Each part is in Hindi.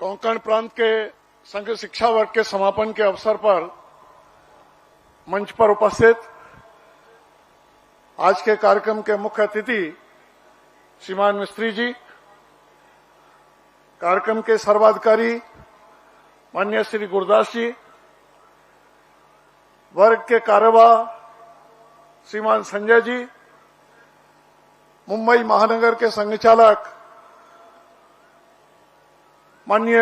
कोंकण प्रांत के संघ शिक्षा वर्ग के समापन के अवसर पर मंच पर उपस्थित आज के कार्यक्रम के मुख्य अतिथि श्रीमान मिस्त्री जी, कार्यक्रम के सर्वाधिकारी माननीय श्री गुरदास जी, वर्ग के कार्यवाह श्रीमान संजय जी, मुंबई महानगर के संघ चालक माननीय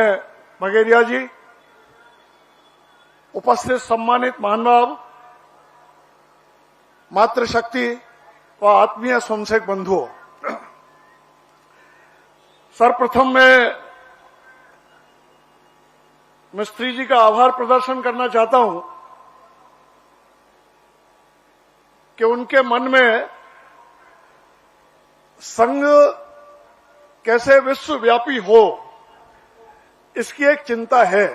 मगेरिया जी, उपस्थित सम्मानित महानुभाव, मातृशक्ति व आत्मीय स्वयंसेवक बंधुओं, सर्वप्रथम मैं मिस्त्री जी का आभार प्रदर्शन करना चाहता हूं कि उनके मन में संघ कैसे विश्वव्यापी हो इसकी एक चिंता है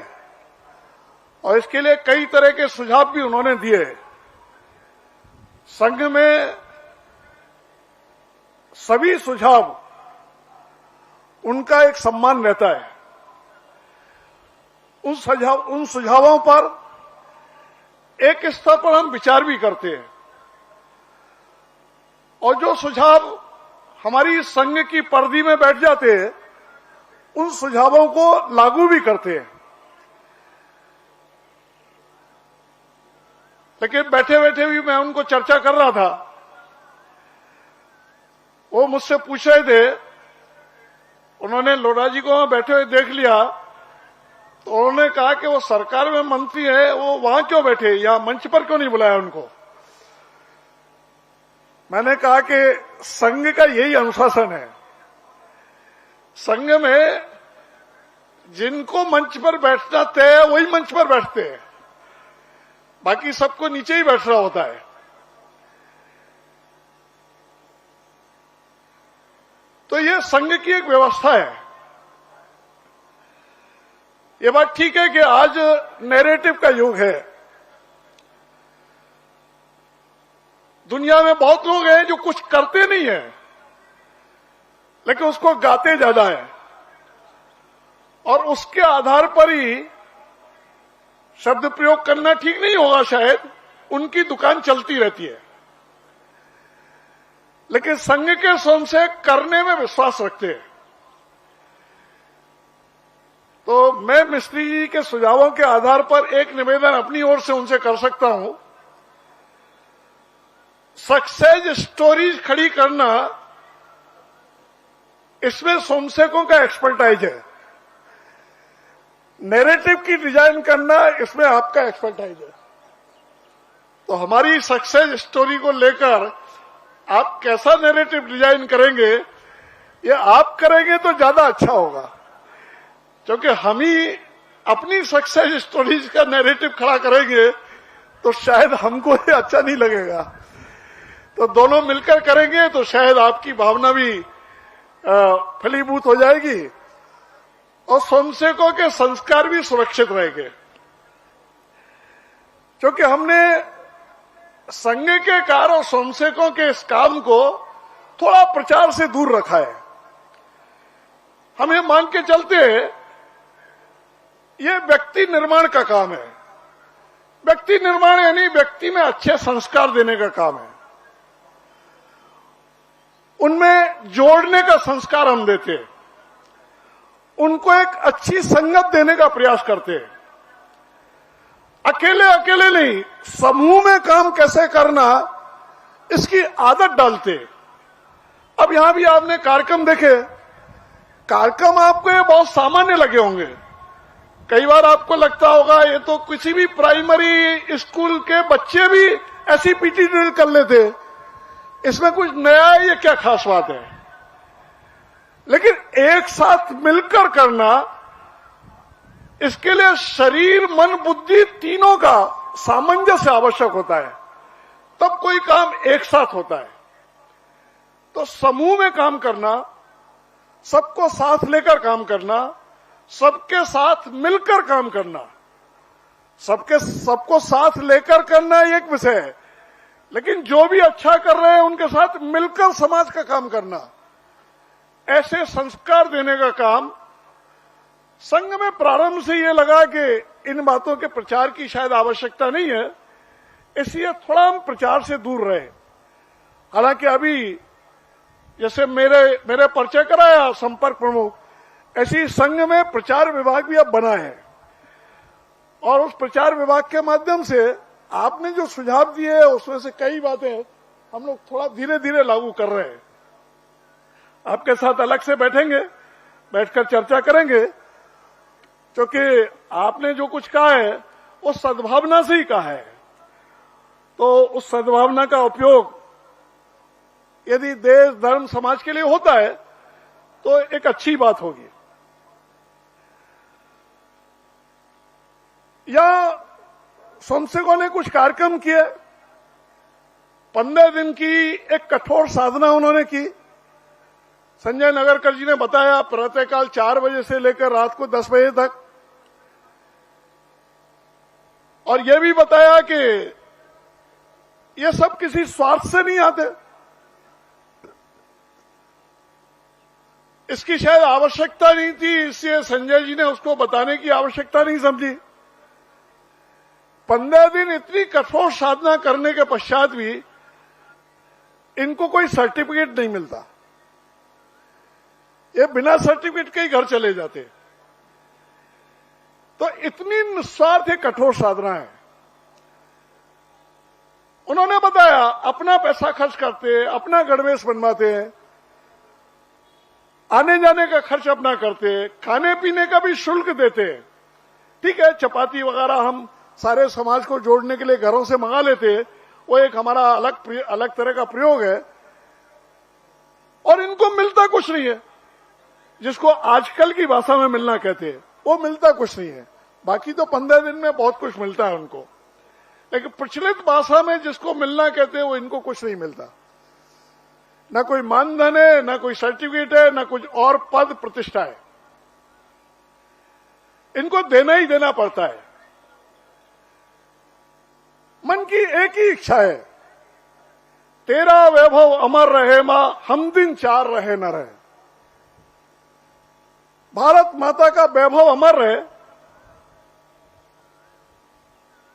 और इसके लिए कई तरह के सुझाव भी उन्होंने दिए। संघ में सभी सुझाव उनका एक सम्मान रहता है। उन सुझावों पर एक स्तर पर हम विचार भी करते हैं और जो सुझाव हमारी संघ की परिधि में बैठ जाते हैं उन सुझावों को लागू भी करते हैं। लेकिन बैठे बैठे भी मैं उनको चर्चा कर रहा था, वो मुझसे पूछ रहे थे, उन्होंने लोढ़ा जी को बैठे हुए देख लिया तो उन्होंने कहा कि वो सरकार में मंत्री है, वो वहां क्यों बैठे, या मंच पर क्यों नहीं बुलाया उनको। मैंने कहा कि संघ का यही अनुशासन है। संघ में जिनको मंच पर बैठना तय है वही मंच पर बैठते हैं, बाकी सबको नीचे ही बैठना होता है। तो ये संघ की एक व्यवस्था है। ये बात ठीक है कि आज नैरेटिव का युग है। दुनिया में बहुत लोग हैं जो कुछ करते नहीं है लेकिन उसको गाते ज्यादा है और उसके आधार पर ही शब्द प्रयोग करना ठीक नहीं होगा, शायद उनकी दुकान चलती रहती है। लेकिन संघ के स्वयंसेवक करने में विश्वास रखते हैं। तो मैं मिस्त्री जी के सुझावों के आधार पर एक निवेदन अपनी ओर से उनसे कर सकता हूं। सक्सेस स्टोरीज खड़ी करना इसमें स्वयंसेवकों का एक्सपर्टाइज है। नैरेटिव की डिजाइन करना इसमें आपका एक्सपर्टाइज है। तो हमारी सक्सेस स्टोरी को लेकर आप कैसा नैरेटिव डिजाइन करेंगे, ये आप करेंगे तो ज्यादा अच्छा होगा, क्योंकि हम ही अपनी सक्सेस स्टोरीज का नैरेटिव खड़ा करेंगे तो शायद हमको ये अच्छा नहीं लगेगा। तो दोनों मिलकर करेंगे तो शायद आपकी भावना भी फलीभूत हो जाएगी और स्वयंसेवकों के संस्कार भी सुरक्षित रहेंगे। क्योंकि हमने संघ के कार्य और स्वयंसेवकों के इस काम को थोड़ा प्रचार से दूर रखा है। हम ये मान के चलते हैं ये व्यक्ति निर्माण का काम है। व्यक्ति निर्माण यानी व्यक्ति में अच्छे संस्कार देने का काम है, उनमें जोड़ने का संस्कार हम देते हैं, उनको एक अच्छी संगत देने का प्रयास करते हैं। अकेले अकेले नहीं, समूह में काम कैसे करना इसकी आदत डालते हैं। अब यहां भी आपने कार्यक्रम देखे, कार्यक्रम आपको ये बहुत सामान्य लगे होंगे। कई बार आपको लगता होगा ये तो किसी भी प्राइमरी स्कूल के बच्चे भी ऐसी पीटी ड्रिल कर लेते, इसमें कुछ नया है, ये क्या खास बात है। लेकिन एक साथ मिलकर करना, इसके लिए शरीर मन बुद्धि तीनों का सामंजस्य आवश्यक होता है, तब कोई काम एक साथ होता है। तो समूह में काम करना, सबको साथ लेकर काम करना, सबके साथ मिलकर काम करना, सबको साथ लेकर करना एक विषय है, लेकिन जो भी अच्छा कर रहे हैं उनके साथ मिलकर समाज का काम करना, ऐसे संस्कार देने का काम संघ में प्रारंभ से ये लगा कि इन बातों के प्रचार की शायद आवश्यकता नहीं है, इसलिए थोड़ा हम प्रचार से दूर रहे। हालांकि अभी जैसे मेरे परिचय कराया संपर्क प्रमुख, ऐसी संघ में प्रचार विभाग भी अब बना है और उस प्रचार विभाग के माध्यम से आपने जो सुझाव दिए हैं उसमें से कई बातें हम लोग थोड़ा धीरे धीरे लागू कर रहे हैं। आपके साथ अलग से बैठेंगे, बैठकर चर्चा करेंगे, क्योंकि आपने जो कुछ कहा है वो सद्भावना से ही कहा है, तो उस सद्भावना का उपयोग यदि देश धर्म समाज के लिए होता है तो एक अच्छी बात होगी। या स्वयंसेवकों ने कुछ कार्यक्रम किए, 15 दिन की एक कठोर साधना उन्होंने की। संजय नगरकर जी ने बताया प्रातःकाल 4 बजे से लेकर रात को 10 बजे तक, और यह भी बताया कि ये सब किसी स्वार्थ से नहीं आते, इसकी शायद आवश्यकता नहीं थी, इसलिए संजय जी ने उसको बताने की आवश्यकता नहीं समझी। 15 दिन इतनी कठोर साधना करने के पश्चात भी इनको कोई सर्टिफिकेट नहीं मिलता, ये बिना सर्टिफिकेट के ही घर चले जाते। तो इतनी निस्वार्थ कठोर साधना है। उन्होंने बताया अपना पैसा खर्च करते, अपना गणवेश बनवाते हैं, आने जाने का खर्च अपना करते, खाने पीने का भी शुल्क देते। ठीक है, चपाती वगैरह हम सारे समाज को जोड़ने के लिए घरों से मंगा लेते, वो एक हमारा अलग तरह का प्रयोग है, और इनको मिलता कुछ नहीं है, जिसको आजकल की भाषा में मिलना कहते हैं, वो मिलता कुछ नहीं है। बाकी तो 15 दिन में बहुत कुछ मिलता है उनको, लेकिन प्रचलित भाषा में जिसको मिलना कहते हैं वो इनको कुछ नहीं मिलता। ना कोई मानधन है, ना कोई सर्टिफिकेट है, ना कुछ और पद प्रतिष्ठा है, इनको देना ही देना पड़ता है। मन की एक ही इच्छा है, तेरा वैभव अमर रहे मां, हम दिन 4 रहे न रहे। भारत माता का वैभव अमर रहे,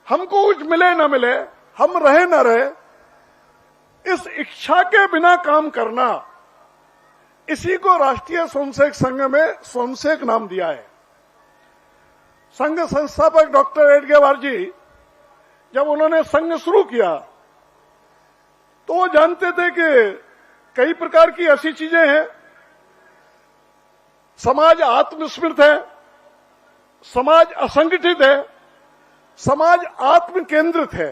हमको कुछ मिले न मिले, हम रहे न रहे, इस इच्छा के बिना काम करना, इसी को राष्ट्रीय स्वयंसेवक संघ में स्वयंसेवक नाम दिया है। संघ संस्थापक डॉक्टर एडगेवार जी जब उन्होंने संघ शुरू किया तो वो जानते थे कि कई प्रकार की ऐसी चीजें हैं, समाज आत्मस्मृत है, समाज असंगठित है, समाज आत्म केंद्रित है,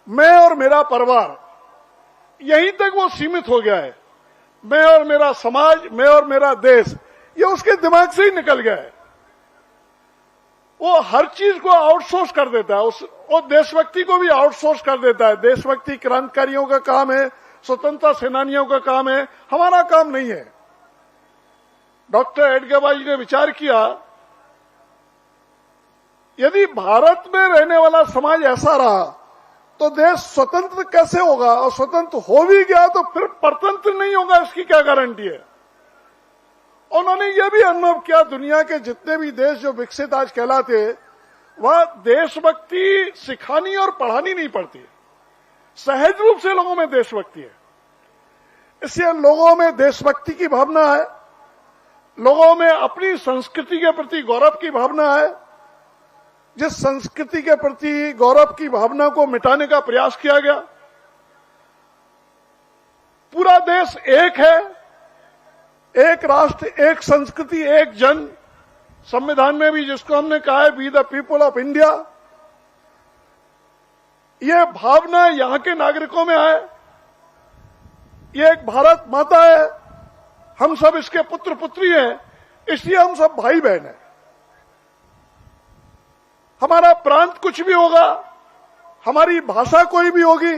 मैं और मेरा परिवार, यहीं तक वो सीमित हो गया है। मैं और मेरा समाज, मैं और मेरा देश, ये उसके दिमाग से ही निकल गया है। वो हर चीज को आउटसोर्स कर देता है, वो देशभक्ति को भी आउटसोर्स कर देता है। देशभक्ति क्रांतिकारियों का काम है, स्वतंत्रता सेनानियों का काम है, हमारा काम नहीं है। डॉक्टर एडगेवार जी ने विचार किया, यदि भारत में रहने वाला समाज ऐसा रहा तो देश स्वतंत्र कैसे होगा, और स्वतंत्र हो भी गया तो फिर परतंत्र नहीं होगा, इसकी क्या गारंटी है। उन्होंने यह भी अनुभव किया, दुनिया के जितने भी देश जो विकसित आज कहलाते, वह देशभक्ति सिखानी और पढ़ानी नहीं पड़ती, सहज रूप से लोगों में देशभक्ति है। इसलिए लोगों में देशभक्ति की भावना है, लोगों में अपनी संस्कृति के प्रति गौरव की भावना है। जिस संस्कृति के प्रति गौरव की भावना को मिटाने का प्रयास किया गया, पूरा देश एक है, एक राष्ट्र, एक संस्कृति, एक जन, संविधान में भी जिसको हमने कहा है we the people of India, ये भावना यहां के नागरिकों में है। ये एक भारत माता है, हम सब इसके पुत्र पुत्री हैं, इसलिए हम सब भाई बहन हैं। हमारा प्रांत कुछ भी होगा, हमारी भाषा कोई भी होगी,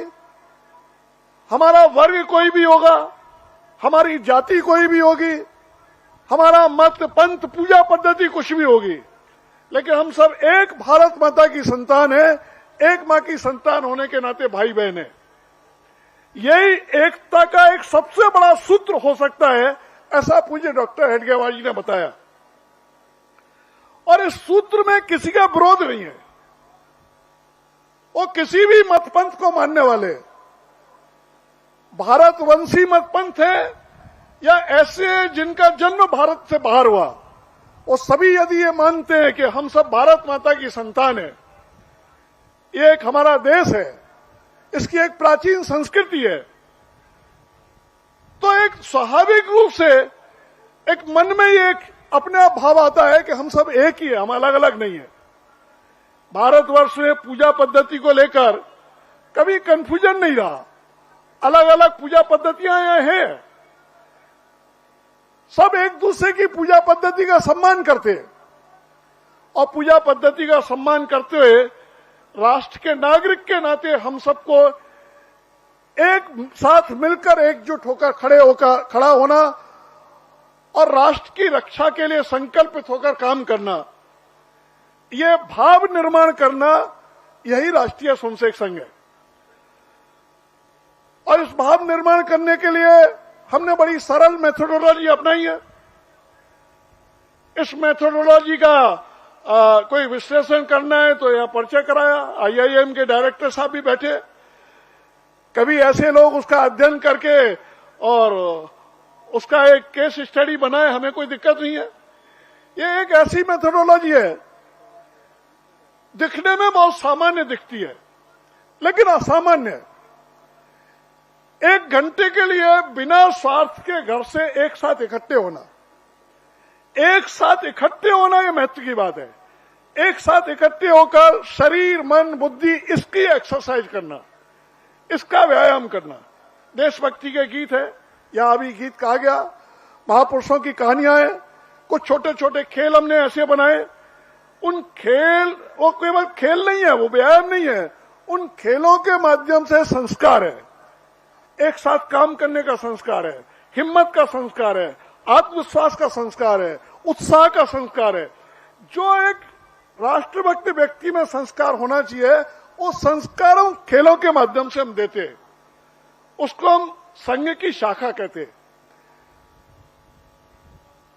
हमारा वर्ग कोई भी होगा, हमारी जाति कोई भी होगी, हमारा मत पंथ पूजा पद्धति कुछ भी होगी, लेकिन हम सब एक भारत माता की संतान है, एक मां की संतान होने के नाते भाई बहन है। यही एकता का एक सबसे बड़ा सूत्र हो सकता है, ऐसा पूज्य डॉक्टर एडगेवार जी ने बताया। इस सूत्र में किसी का विरोध नहीं है। वो किसी भी मतपंथ को मानने वाले, भारतवंशी मतपंथ है या ऐसे जिनका जन्म भारत से बाहर हुआ, वो सभी यदि ये मानते हैं कि हम सब भारत माता की संतान है, ये एक हमारा देश है, इसकी एक प्राचीन संस्कृति है, तो एक स्वाभाविक रूप से एक मन में ये एक अपने आप भाव आता है कि हम सब एक ही है, हम अलग अलग नहीं है। भारतवर्ष में पूजा पद्धति को लेकर कभी कंफ्यूजन नहीं रहा, अलग अलग पूजा पद्धतियां यहाँ हैं, सब एक दूसरे की पूजा पद्धति का सम्मान करते हैं और पूजा पद्धति का सम्मान करते हुए राष्ट्र के नागरिक के नाते हम सबको एक साथ मिलकर एकजुट होकर खड़ा होना और राष्ट्र की रक्षा के लिए संकल्पित होकर काम करना, ये भाव निर्माण करना, यही राष्ट्रीय स्वयंसेवक संघ है। और इस भाव निर्माण करने के लिए हमने बड़ी सरल मेथोडोलॉजी अपनाई है। इस मेथोडोलॉजी का कोई विश्लेषण करना है तो यह परिचय कराया, आईआईएम के डायरेक्टर साहब भी बैठे, कभी ऐसे लोग उसका अध्ययन करके और उसका एक केस स्टडी बनाए, हमें कोई दिक्कत नहीं है। ये एक ऐसी मेथोडोलॉजी है, दिखने में बहुत सामान्य दिखती है लेकिन असामान्य है। एक घंटे के लिए बिना स्वार्थ के घर से एक साथ इकट्ठे होना, एक साथ इकट्ठे होना ये महत्व की बात है। एक साथ इकट्ठे होकर शरीर मन बुद्धि इसकी एक्सरसाइज करना, इसका व्यायाम करना। देशभक्ति के गीत है, या अभी गीत कहा गया, महापुरुषों की कहानियां हैं, कुछ छोटे छोटे खेल हमने ऐसे बनाए। उन खेल, वो केवल खेल नहीं है, वो व्यायाम नहीं है, उन खेलों के माध्यम से संस्कार है, एक साथ काम करने का संस्कार है, हिम्मत का संस्कार है, आत्मविश्वास का संस्कार है, उत्साह का संस्कार है। जो एक राष्ट्रभक्त व्यक्ति में संस्कार होना चाहिए, वो संस्कारों खेलों के माध्यम से हम देते हैं, उसको हम संघ की शाखा कहते हैं।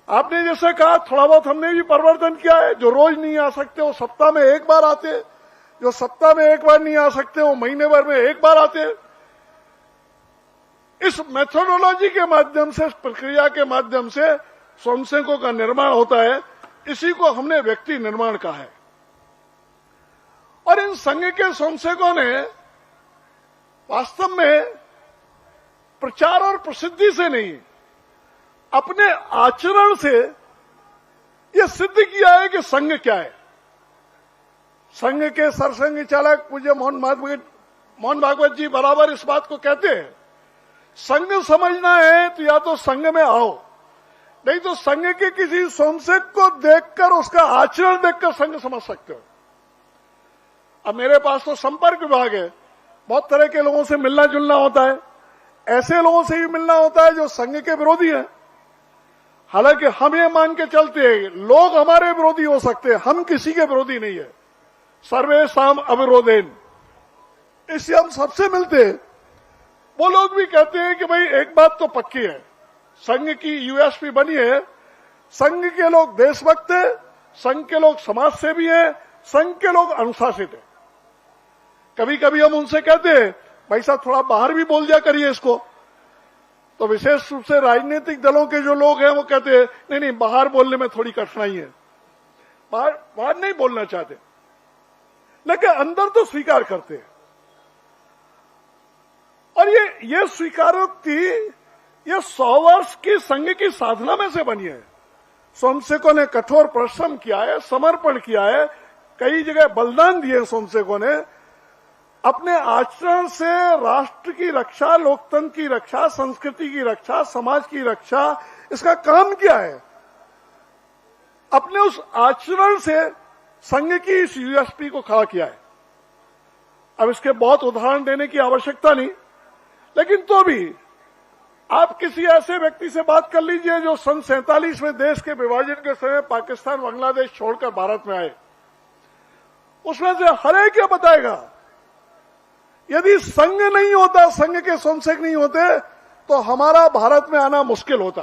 आपने जैसे कहा, थोड़ा बहुत हमने भी परिवर्तन किया है। जो रोज नहीं आ सकते वो सप्ताह में एक बार आते, जो सप्ताह में एक बार नहीं आ सकते वो महीने भर में एक बार आते। इस मेथोडोलॉजी के माध्यम से, इस प्रक्रिया के माध्यम से स्वयंसेवकों का निर्माण होता है। इसी को हमने व्यक्ति निर्माण कहा है। और इन संघ के स्वयंसेवकों ने वास्तव में प्रचार और प्रसिद्धि से नहीं, अपने आचरण से यह सिद्ध किया है कि संघ क्या है। संघ के सरसंघ चालक पूज्य मोहन भागवत जी बराबर इस बात को कहते हैं, संघ समझना है तो या तो संघ में आओ, नहीं तो संघ के किसी स्वयंसेवक को देखकर, उसका आचरण देखकर संघ समझ सकते हो। अब मेरे पास तो संपर्क विभाग है, बहुत तरह के लोगों से मिलना जुलना होता है। ऐसे लोगों से भी मिलना होता है जो संघ के विरोधी हैं। हालांकि हम ये मान के चलते हैं, लोग हमारे विरोधी हो सकते हैं, हम किसी के विरोधी नहीं है। सर्वेषां अविरोधेन, इससे हम सबसे मिलते हैं। वो लोग भी कहते हैं कि भाई एक बात तो पक्की है, संघ की यूएसपी बनी है, संघ के लोग देशभक्त है, संघ के लोग समाज सेवी है, संघ के लोग अनुशासित है। कभी कभी हम उनसे कहते हैं, भाई साहब थोड़ा बाहर भी बोल दिया करिए इसको। तो विशेष रूप से राजनीतिक दलों के जो लोग हैं वो कहते हैं, नहीं नहीं बाहर बोलने में थोड़ी कठिनाई है, बाहर नहीं बोलना चाहते, लेकिन अंदर तो स्वीकार करते हैं। और ये स्वीकारोक्ति ये 100 वर्ष की संघ की साधना में से बनी है। स्वयंसेवकों ने कठोर परिश्रम किया है, समर्पण किया है, कई जगह बलिदान दिए स्वयंसेवकों ने। अपने आचरण से राष्ट्र की रक्षा, लोकतंत्र की रक्षा, संस्कृति की रक्षा, समाज की रक्षा, इसका काम किया है। अपने उस आचरण से संघ की इस यूएसपी को खड़ा किया है। अब इसके बहुत उदाहरण देने की आवश्यकता नहीं, लेकिन तो भी आप किसी ऐसे व्यक्ति से बात कर लीजिए जो सन 47 में देश के विभाजन के समय पाकिस्तान बांग्लादेश छोड़कर भारत में आए, उसमें से हर एक ये बताएगा, यदि संघ नहीं होता, संघ के स्वयंसेवक नहीं होते तो हमारा भारत में आना मुश्किल होता।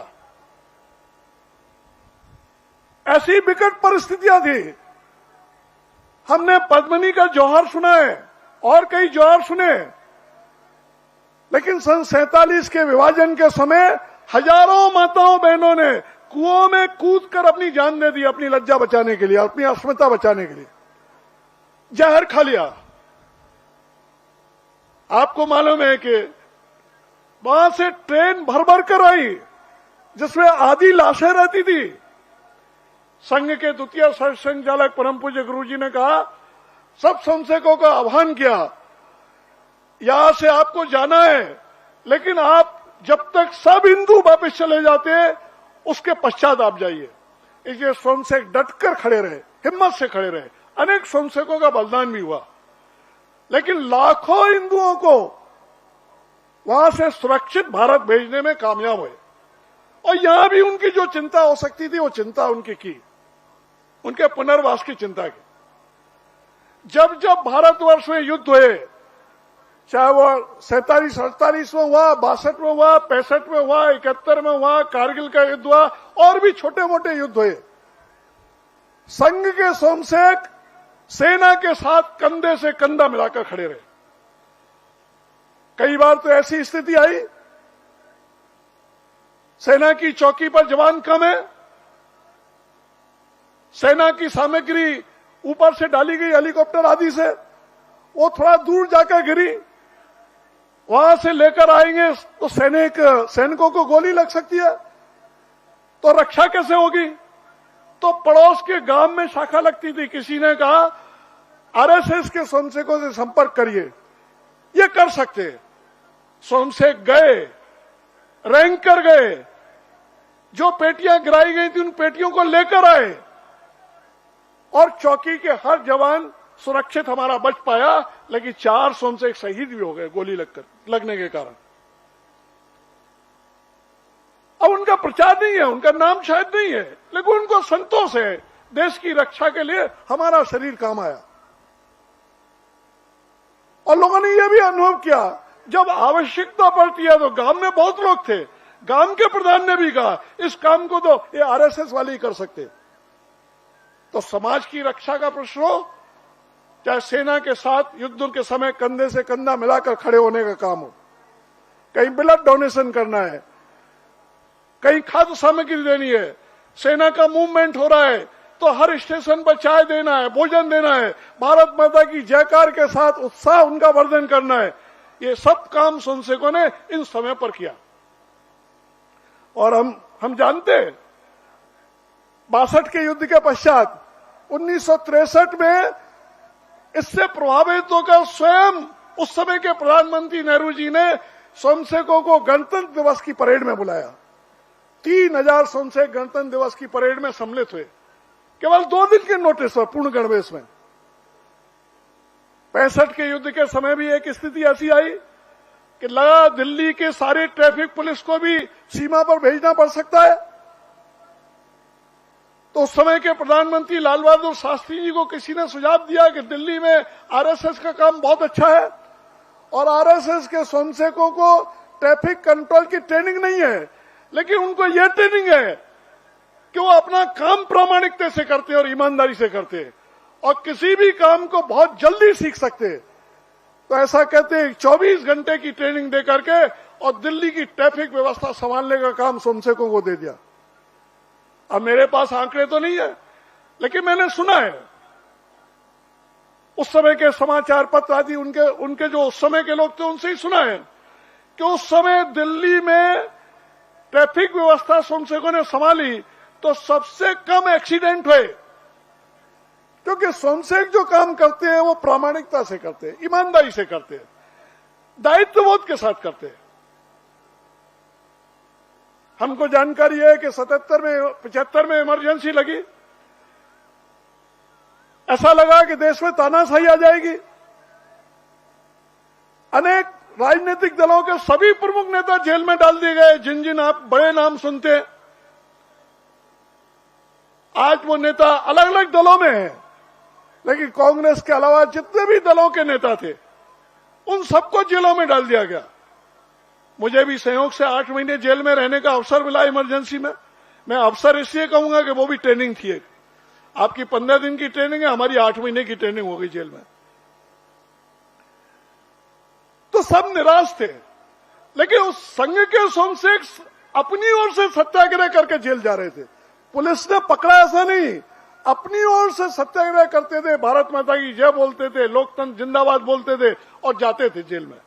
ऐसी विकट परिस्थितियां थी। हमने पद्मिनी का जौहर सुना है और कई जौहर सुने, लेकिन सन 47 के विभाजन के समय हजारों माताओं बहनों ने कुओं में कूदकर अपनी जान दे दी, अपनी लज्जा बचाने के लिए, अपनी अस्मिता बचाने के लिए, जहर खा लिया। आपको मालूम है कि वहां से ट्रेन भर भर कर आई जिसमें आधी लाशें रहती थी। संघ के द्वितीय सरसंघचालक परम पूज्य गुरु जी ने कहा, सब संशयकों का आह्वान किया, यहां से आपको जाना है, लेकिन आप जब तक सब हिंदू वापस चले जाते उसके पश्चात आप जाइए। इसलिए स्वयंसेवक डटकर खड़े रहे, हिम्मत से खड़े रहे। अनेक स्वयंसेवकों का बलिदान भी हुआ, लेकिन लाखों हिंदुओं को वहां से सुरक्षित भारत भेजने में कामयाब हुए। और यहां भी उनकी जो चिंता हो सकती थी वो चिंता उनकी की, उनके पुनर्वास की चिंता की। जब जब भारतवर्ष में युद्ध हुए, चाहे वो 47-48 में हुआ, 62 में हुआ, 65 में हुआ, 71 में हुआ, कारगिल का युद्ध हुआ, और भी छोटे मोटे युद्ध हुए, संघ के स्वयंसेवक सेना के साथ कंधे से कंधा मिलाकर खड़े रहे। कई बार तो ऐसी स्थिति आई, सेना की चौकी पर जवान कम है, सेना की सामग्री ऊपर से डाली गई हेलीकॉप्टर आदि से, वो थोड़ा दूर जाकर गिरी, वहां से लेकर आएंगे तो सैनिकों को गोली लग सकती है, तो रक्षा कैसे होगी? तो पड़ोस के गांव में शाखा लगती थी। किसी ने कहा आरएसएस के स्वयंसेवकों से संपर्क करिए, ये कर सकते। स्वयंसेवक गए, रैंक कर गए, जो पेटियां गिराई गई थी उन पेटियों को लेकर आए, और चौकी के हर जवान सुरक्षित हमारा बच पाया। लेकिन 4 स्वयंसेवक शहीद भी हो गए गोली लगने के कारण। अब उनका प्रचार नहीं है, उनका नाम शायद नहीं है, लेकिन उनको संतोष है, देश की रक्षा के लिए हमारा शरीर काम आया। और लोगों ने यह भी अनुभव किया, जब आवश्यकता पड़ती है तो गांव में बहुत लोग थे, गांव के प्रधान ने भी कहा इस काम को तो ये आरएसएस वाले ही कर सकते। तो समाज की रक्षा का प्रश्न हो, चाहे सेना के साथ युद्ध के समय कंधे से कंधा मिलाकर खड़े होने का काम हो, कहीं ब्लड डोनेशन करना है, कहीं खाद्य सामग्री देनी है, सेना का मूवमेंट हो रहा है तो हर स्टेशन पर चाय देना है, भोजन देना है, भारत माता की जयकार के साथ उत्साह उनका वर्धन करना है, ये सब काम स्वयंसेवकों ने इन समय पर किया। और हम जानते हैं 62 के युद्ध के पश्चात 1963 में इससे प्रभावित होकर स्वयं उस समय के प्रधानमंत्री नेहरू जी ने स्वयंसेवकों को गणतंत्र दिवस की परेड में बुलाया। 3000 स्वयंसेवक गणतंत्र दिवस की परेड में सम्मिलित हुए, केवल 2 दिन के नोटिस पर, पूर्ण गणवेश में। 65 के युद्ध के समय भी एक स्थिति ऐसी आई कि लगा दिल्ली के सारे ट्रैफिक पुलिस को भी सीमा पर भेजना पड़ सकता है। तो उस समय के प्रधानमंत्री लाल बहादुर शास्त्री जी को किसी ने सुझाव दिया कि दिल्ली में आरएसएस का काम बहुत अच्छा है और आरएसएस के स्वयंसेवकों को ट्रैफिक कंट्रोल की ट्रेनिंग नहीं है, लेकिन उनको यह ट्रेनिंग है कि वो अपना काम प्रामाणिकता से करते हैं और ईमानदारी से करते हैं और किसी भी काम को बहुत जल्दी सीख सकते हैं। तो ऐसा कहते हैं 24 घंटे की ट्रेनिंग दे करके और दिल्ली की ट्रैफिक व्यवस्था संभालने का काम स्वयंसेवकों को दे दिया। अब मेरे पास आंकड़े तो नहीं है, लेकिन मैंने सुना है उस समय के समाचार पत्र आदि उनके जो उस समय के लोग थे उनसे ही सुना है कि उस समय दिल्ली में ट्रैफिक व्यवस्था स्वयंसेवकों ने संभाली तो सबसे कम एक्सीडेंट हुए, क्योंकि स्वयंसेवक जो काम करते हैं वो प्रामाणिकता से करते हैं, ईमानदारी से करते हैं, दायित्वबोध के साथ करते हैं। हमको जानकारी है कि 75 में इमरजेंसी लगी, ऐसा लगा कि देश में तानाशाही आ जाएगी। अनेक राजनीतिक दलों के सभी प्रमुख नेता जेल में डाल दिए गए, जिन जिन आप बड़े नाम सुनते हैं। आज वो नेता अलग अलग दलों में हैं, लेकिन कांग्रेस के अलावा जितने भी दलों के नेता थे उन सबको जेलों में डाल दिया गया। मुझे भी संयोग से 8 महीने जेल में रहने का अवसर मिला इमरजेंसी में। मैं अवसर इसलिए कहूंगा कि वो भी ट्रेनिंग थी एक। आपकी 15 दिन की ट्रेनिंग है, हमारी 8 महीने की ट्रेनिंग हो गई जेल में। तो सब निराश थे, लेकिन उस संघ के सोमशेख अपनी ओर से सत्याग्रह करके जेल जा रहे थे। पुलिस ने पकड़ा ऐसा नहीं, अपनी ओर से सत्याग्रह करते थे, भारत माता की जय बोलते थे, लोकतंत्र जिंदाबाद बोलते थे और जाते थे जेल में।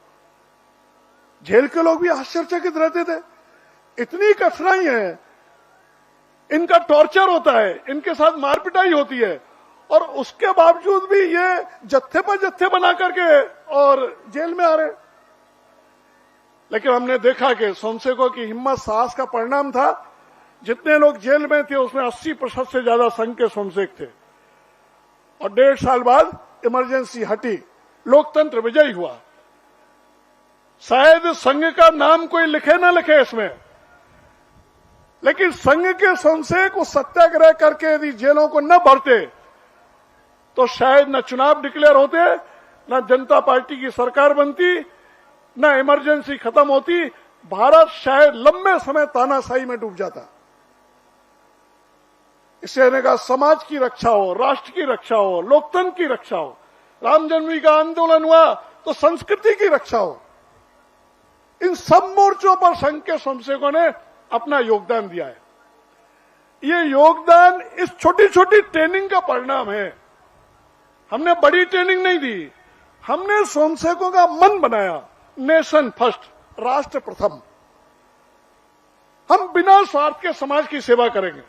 जेल के लोग भी आश्चर्यचकित रहते थे, इतनी कठिनाई है, इनका टॉर्चर होता है, इनके साथ मारपिटाई होती है, और उसके बावजूद भी ये जत्थे पर जत्थे बना करके और जेल में आ रहे। लेकिन हमने देखा कि सोमशेखों की हिम्मत साहस का परिणाम था। जितने लोग जेल में थे उसमें 80% से ज्यादा संघ के सोमशेख थे, और 1.5 साल बाद इमरजेंसी हटी, लोकतंत्र विजयी हुआ। शायद संघ का नाम कोई लिखे ना लिखे इसमें, लेकिन संघ के सोमशेख उस सत्याग्रह करके यदि जेलों को न भरते तो शायद न चुनाव डिक्लेयर होते, न जनता पार्टी की सरकार बनती, न इमरजेंसी खत्म होती, भारत शायद लंबे समय तानाशाही में डूब जाता। इससे ने कहा समाज की रक्षा हो, राष्ट्र की रक्षा हो, लोकतंत्र की रक्षा हो। राम जन्मभूमि का आंदोलन हुआ तो संस्कृति की रक्षा हो। इन सब मोर्चों पर संघ के सोमशेखों ने अपना योगदान दिया है। ये योगदान इस छोटी छोटी ट्रेनिंग का परिणाम है। हमने बड़ी ट्रेनिंग नहीं दी, हमने सोमशेखों का मन बनाया, नेशन फर्स्ट, राष्ट्र प्रथम। हम बिना स्वार्थ के समाज की सेवा करेंगे,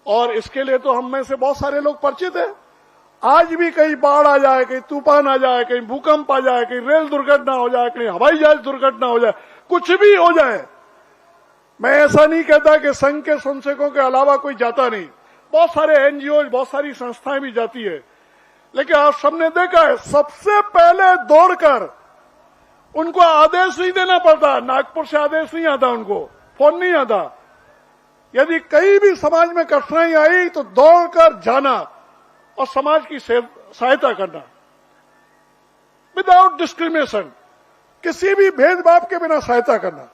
और इसके लिए तो हम में से बहुत सारे लोग परिचित हैं। आज भी कहीं बाढ़ आ जाए, कहीं तूफान आ जाए, कहीं भूकंप आ जाए, कहीं रेल दुर्घटना हो जाए, कहीं हवाई जहाज दुर्घटना हो जाए, कुछ भी हो जाए, मैं ऐसा नहीं कहता कि संघ के सोमशेखों के अलावा कोई जाता नहीं। बहुत सारे एनजीओ, बहुत सारी संस्थाएं भी जाती है, लेकिन आप सबने देखा है सबसे पहले दौड़कर उनको आदेश नहीं देना पड़ता। नागपुर से आदेश नहीं आता, उनको फोन नहीं आता। यदि कहीं भी समाज में कठिनाई आई तो दौड़कर जाना और समाज की सहायता करना, विदाउट डिस्क्रिमिनेशन, किसी भी भेदभाव के बिना सहायता करना।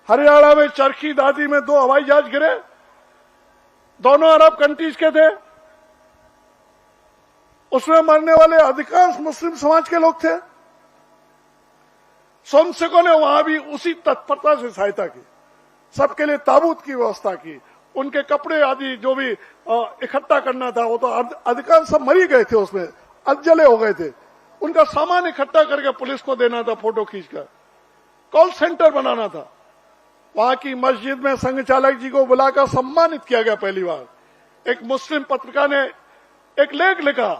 हरियाणा में चरखी दादी में 2 हवाई जहाज गिरे, दोनों अरब कंट्रीज के थे, उसमें मरने वाले अधिकांश मुस्लिम समाज के लोग थे। सोमशेखों ने वहां भी उसी तत्परता से सहायता की, सबके लिए ताबूत की व्यवस्था की, उनके कपड़े आदि जो भी इकट्ठा करना था, वो तो अधिकांश सब मरी गए थे, उसमें अधजले हो गए थे। उनका सामान इकट्ठा करके पुलिस को देना था, फोटो खींचकर। कॉल सेंटर बनाना था। वहां की मस्जिद में संघ चालक जी को बुलाकर सम्मानित किया गया पहली बार। एक मुस्लिम पत्रकार ने एक लेख लिखा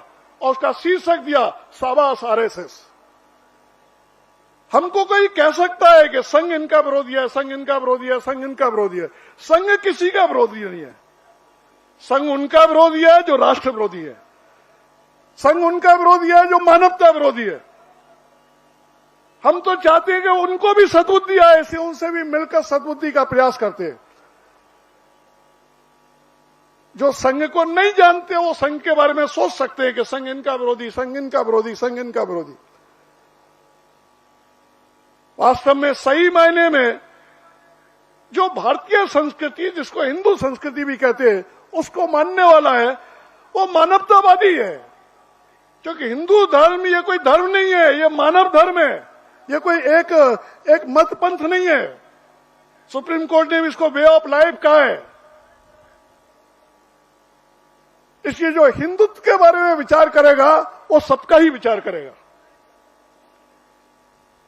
और उसका शीर्षक दिया, शाबाश आरएसएस। हमको कोई कह सकता है कि संघ इनका विरोधी है, संघ इनका विरोधी है, संघ इनका विरोधी है। संघ किसी का विरोधी नहीं है। संघ उनका विरोधी है जो राष्ट्र विरोधी है। संघ उनका विरोधी है जो मानवता विरोधी है। हम तो चाहते हैं कि उनको भी सद्बुद्धि आए, इसलिए उनसे भी मिलकर सद्बुद्धि का प्रयास करते हैं। जो संघ को नहीं जानते वो संघ के बारे में सोच सकते हैं कि संघ इनका विरोधी, संघ इनका विरोधी, संघ इनका विरोधी। वास्तव में सही मायने में जो भारतीय संस्कृति, जिसको हिंदू संस्कृति भी कहते हैं, उसको मानने वाला है, वो मानवतावादी है। क्योंकि हिंदू धर्म ये कोई धर्म नहीं है, ये मानव धर्म है। ये कोई एक मत पंथ नहीं है। सुप्रीम कोर्ट ने भी इसको वे ऑफ लाइफ कहा है। इसलिए जो हिंदुत्व के बारे में विचार करेगा वो सबका ही विचार करेगा।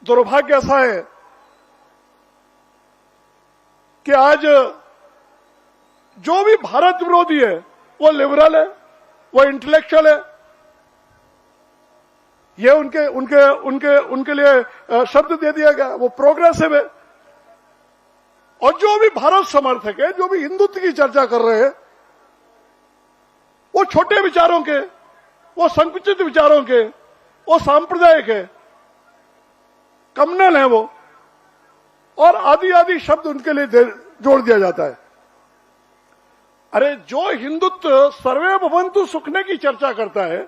दुर्भाग्य ऐसा है कि आज जो भी भारत विरोधी है वो लिबरल है, वो इंटेलेक्चुअल है। ये उनके लिए शब्द दे दिया गया, वो प्रोग्रेसिव है। और जो भी भारत समर्थक है, जो भी हिंदुत्व की चर्चा कर रहे हैं, वो छोटे विचारों के, वो संकुचित विचारों के, वो सांप्रदायिक है, कम्युनल है वो, और आदि आदि शब्द उनके लिए जोड़ दिया जाता है। अरे जो हिंदुत्व सर्वे भवन्तु सुखने की चर्चा करता है,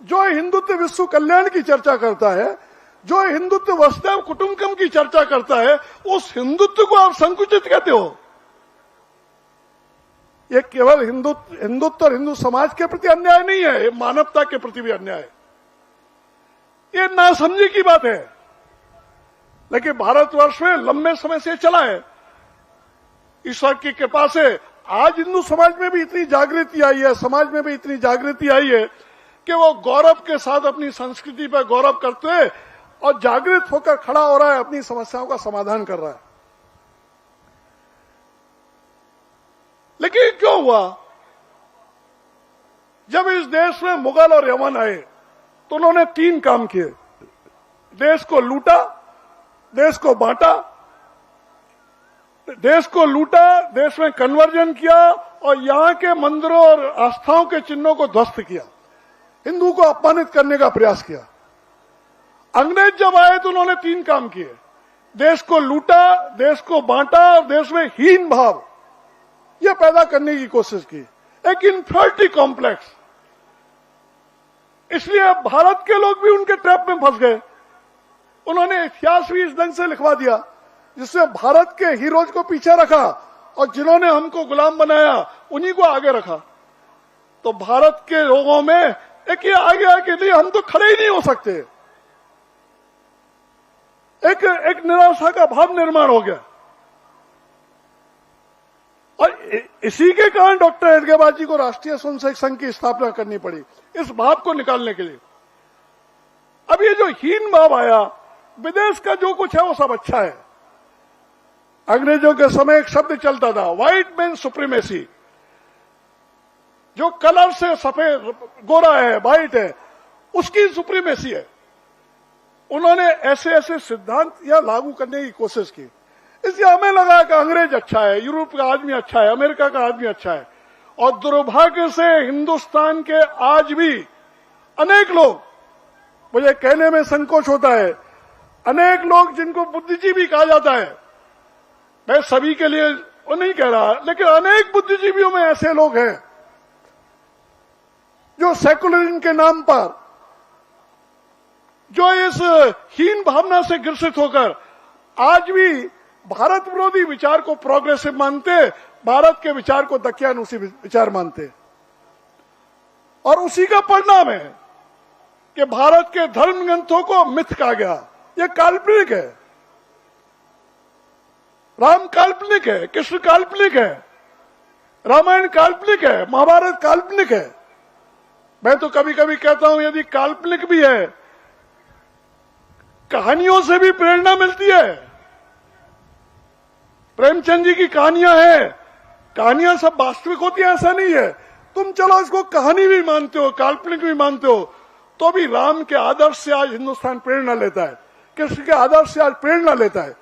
जो हिंदुत्व विश्व कल्याण की चर्चा करता है, जो हिंदुत्व वसुधैव कुटुंबकम की चर्चा करता है, उस हिंदुत्व को आप संकुचित कहते हो। ये केवल हिंदुत्व और हिंदू समाज के प्रति अन्याय नहीं है, ये मानवता के प्रति भी अन्याय है। ये नासमझी की बात है, लेकिन भारतवर्ष में लंबे समय से चला है। ईश्वर की कृपा से आज हिंदू समाज में भी इतनी जागृति आई है, समाज में भी इतनी जागृति आई है कि वो गौरव के साथ अपनी संस्कृति पर गौरव करते हुए और जागृत होकर खड़ा हो रहा है, अपनी समस्याओं का समाधान कर रहा है। लेकिन क्यों हुआ? जब इस देश में मुगल और यमन आए तो उन्होंने 3 काम किए। देश को लूटा, देश को बांटा, देश में कन्वर्जन किया और यहां के मंदिरों और आस्थाओं के चिन्हों को ध्वस्त किया, हिंदू को अपमानित करने का प्रयास किया। अंग्रेज जब आए तो उन्होंने 3 काम किए। देश को लूटा, देश को बांटा और देश में हीन भाव यह पैदा करने की कोशिश की, एक इन्फीरियरिटी कॉम्प्लेक्स। इसलिए भारत के लोग भी उनके ट्रैप में फंस गए। उन्होंने इतिहास भी इस ढंग से लिखवा दिया जिससे भारत के हीरोज को पीछे रखा और जिन्होंने हमको गुलाम बनाया उन्हीं को आगे रखा। तो भारत के लोगों में एक ये आ गया कि नहीं, हम तो खड़े ही नहीं हो सकते। एक निराशा का भाव निर्माण हो गया और इसी के कारण डॉक्टर एडगेबार जी को राष्ट्रीय स्वयंसेवक संघ की स्थापना करनी पड़ी, इस भाव को निकालने के लिए। अब ये जो हीन भाव आया, विदेश का जो कुछ है वो सब अच्छा है। अंग्रेजों के समय एक शब्द चलता था, व्हाइट मैन सुप्रीमेसी। जो कलर से सफेद गोरा है, व्हाइट है, उसकी सुप्रीमेसी है। उन्होंने ऐसे ऐसे सिद्धांत या लागू करने की कोशिश की। इसलिए हमें लगा कि अंग्रेज अच्छा है, यूरोप का आदमी अच्छा है, अमेरिका का आदमी अच्छा है। और दुर्भाग्य से हिंदुस्तान के आज भी अनेक लोग, मुझे कहने में संकोच होता है, अनेक लोग जिनको बुद्धिजीवी कहा जाता है, मैं सभी के लिए वो नहीं कह रहा, लेकिन अनेक बुद्धिजीवियों में ऐसे लोग हैं जो सेकुलरिज्म के नाम पर, जो इस हीन भावना से ग्रसित होकर आज भी भारत विरोधी विचार को प्रोग्रेसिव मानते, भारत के विचार को दकियानुसी विचार मानते। और उसी का परिणाम है कि भारत के धर्म ग्रंथों को मिथ कहा गया। यह काल्पनिक है। राम काल्पनिक है, कृष्ण काल्पनिक है, रामायण काल्पनिक है, महाभारत काल्पनिक है। मैं तो कभी कभी कहता हूं यदि काल्पनिक भी है, कहानियों से भी प्रेरणा मिलती है। प्रेमचंद जी की कहानियां हैं, कहानियां सब वास्तविक होती है ऐसा नहीं है। तुम चलो इसको कहानी भी मानते हो, काल्पनिक भी मानते हो, तो भी राम के आदर्श से आज हिंदुस्तान प्रेरणा लेता है, कृष्ण के आदर्श से आज प्रेरणा लेता है।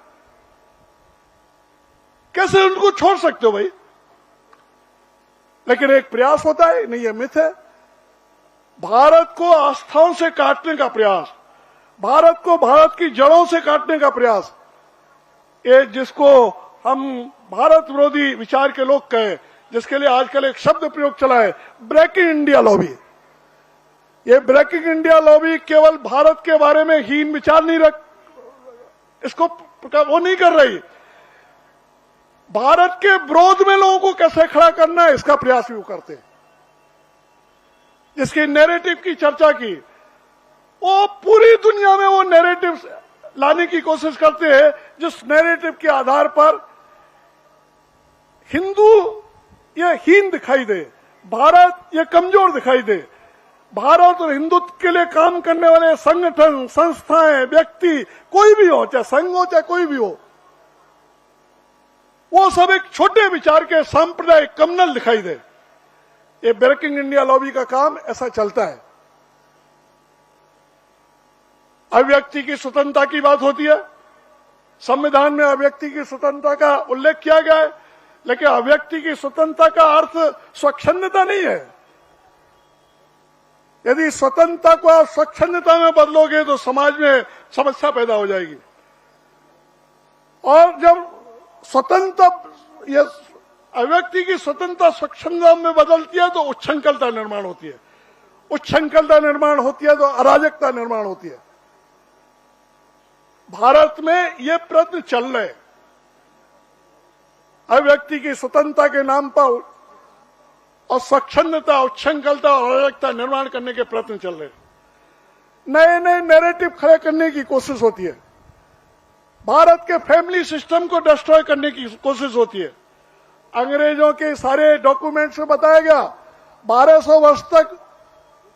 कैसे उनको छोड़ सकते हो भाई? लेकिन एक प्रयास होता है, नहीं ये मिथ है। भारत को आस्थाओं से काटने का प्रयास, भारत को भारत की जड़ों से काटने का प्रयास, ये जिसको हम भारत विरोधी विचार के लोग कहें, जिसके लिए आजकल एक शब्द प्रयोग चला है, ब्रेकिंग इंडिया लॉबी। ये ब्रेकिंग इंडिया लॉबी केवल भारत के बारे में हीन विचार नहीं रख, इसको वो नहीं कर रही, भारत के विरोध में लोगों को कैसे खड़ा करना है इसका प्रयास भी वो करते हैं। जिसकी नैरेटिव की चर्चा की, वो पूरी दुनिया में वो नैरेटिव लाने की कोशिश करते हैं जिस नैरेटिव के आधार पर हिंदू ये हीन दिखाई दे, भारत ये कमजोर दिखाई दे। भारत और हिंदुत्व के लिए काम करने वाले संगठन, संस्थाएं, व्यक्ति कोई भी हो, चाहे संघ हो चाहे कोई भी हो, वो सब एक छोटे विचार के सांप्रदायिक कम्युनल दिखाई दे। ये ब्रेकिंग इंडिया लॉबी का काम ऐसा चलता है। अभिव्यक्ति की स्वतंत्रता की बात होती है, संविधान में अभिव्यक्ति की स्वतंत्रता का उल्लेख किया गया है, लेकिन अभिव्यक्ति की स्वतंत्रता का अर्थ स्वच्छंदता नहीं है। यदि स्वतंत्रता को आप स्वच्छंदता में बदलोगे तो समाज में समस्या पैदा हो जाएगी। और जब स्वतंत्रता, अभिव्यक्ति की स्वतंत्रता स्वच्छंदता में बदलती है तो उच्छृंखलता निर्माण होती है, उच्छृंखलता निर्माण होती है तो अराजकता निर्माण होती है। भारत में ये प्रयत्न चल रहे, अभिव्यक्ति की स्वतंत्रता के नाम पर और स्वच्छंदता, उच्छृंखलता और अराजकता निर्माण करने के प्रयत्न चल रहे हैं। नए नए नैरेटिव खड़े करने की कोशिश होती है। भारत के फैमिली सिस्टम को डिस्ट्रॉय करने की कोशिश होती है। अंग्रेजों के सारे डॉक्यूमेंट्स में बताया गया 1200 वर्ष तक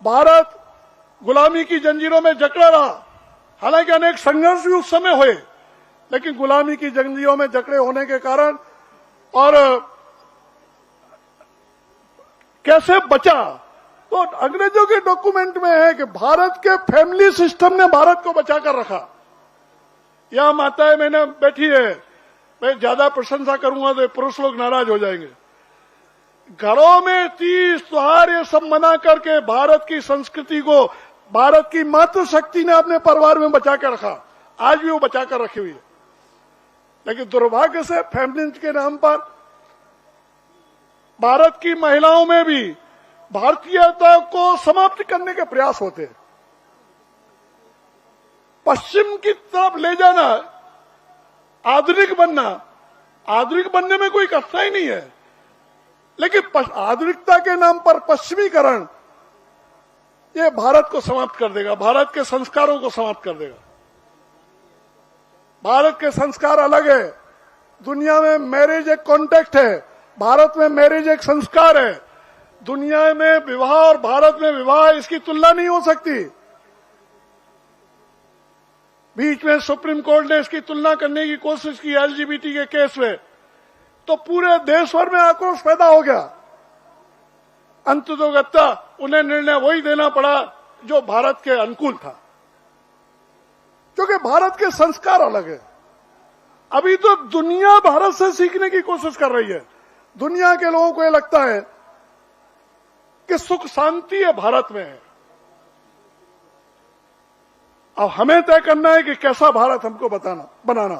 भारत गुलामी की जंजीरों में जकड़ा रहा। हालांकि अनेक संघर्ष भी उस समय हुए, लेकिन गुलामी की जंजीरों में जकड़े होने के कारण और कैसे बचा, तो अंग्रेजों के डॉक्यूमेंट में है कि भारत के फैमिली सिस्टम ने भारत को बचाकर रखा। यहां माताएं मैंने बैठी है, मैं ज्यादा प्रशंसा करूंगा तो पुरुष लोग नाराज हो जाएंगे। घरों में तीज त्योहार ये सब मना करके भारत की संस्कृति को, भारत की मातृशक्ति ने अपने परिवार में बचा कर रखा। आज भी वो बचा कर रखी हुई है, लेकिन दुर्भाग्य से फैमिली के नाम पर भारत की महिलाओं में भी भारतीयता को समाप्त करने के प्रयास होते हैं। पश्चिम की तरफ ले जाना, आधुनिक बनना, आधुनिक बनने में कोई कठिनाई नहीं है, लेकिन आधुनिकता के नाम पर पश्चिमीकरण ये भारत को समाप्त कर देगा, भारत के संस्कारों को समाप्त कर देगा। भारत के संस्कार अलग है। दुनिया में मैरिज एक कॉन्टेक्ट है, भारत में मैरिज एक संस्कार है। दुनिया में विवाह और भारत में विवाह, इसकी तुलना नहीं हो सकती। बीच में सुप्रीम कोर्ट ने इसकी तुलना करने की कोशिश की एलजीबीटी के केस में, तो पूरे देश भर में आक्रोश पैदा हो गया। अंततोगत्ता उन्हें निर्णय वही देना पड़ा जो भारत के अनुकूल था, क्योंकि भारत के संस्कार अलग है। अभी तो दुनिया भारत से सीखने की कोशिश कर रही है। दुनिया के लोगों को यह लगता है कि सुख शांति है भारत में है। अब हमें तय करना है कि कैसा भारत हमको बनाना।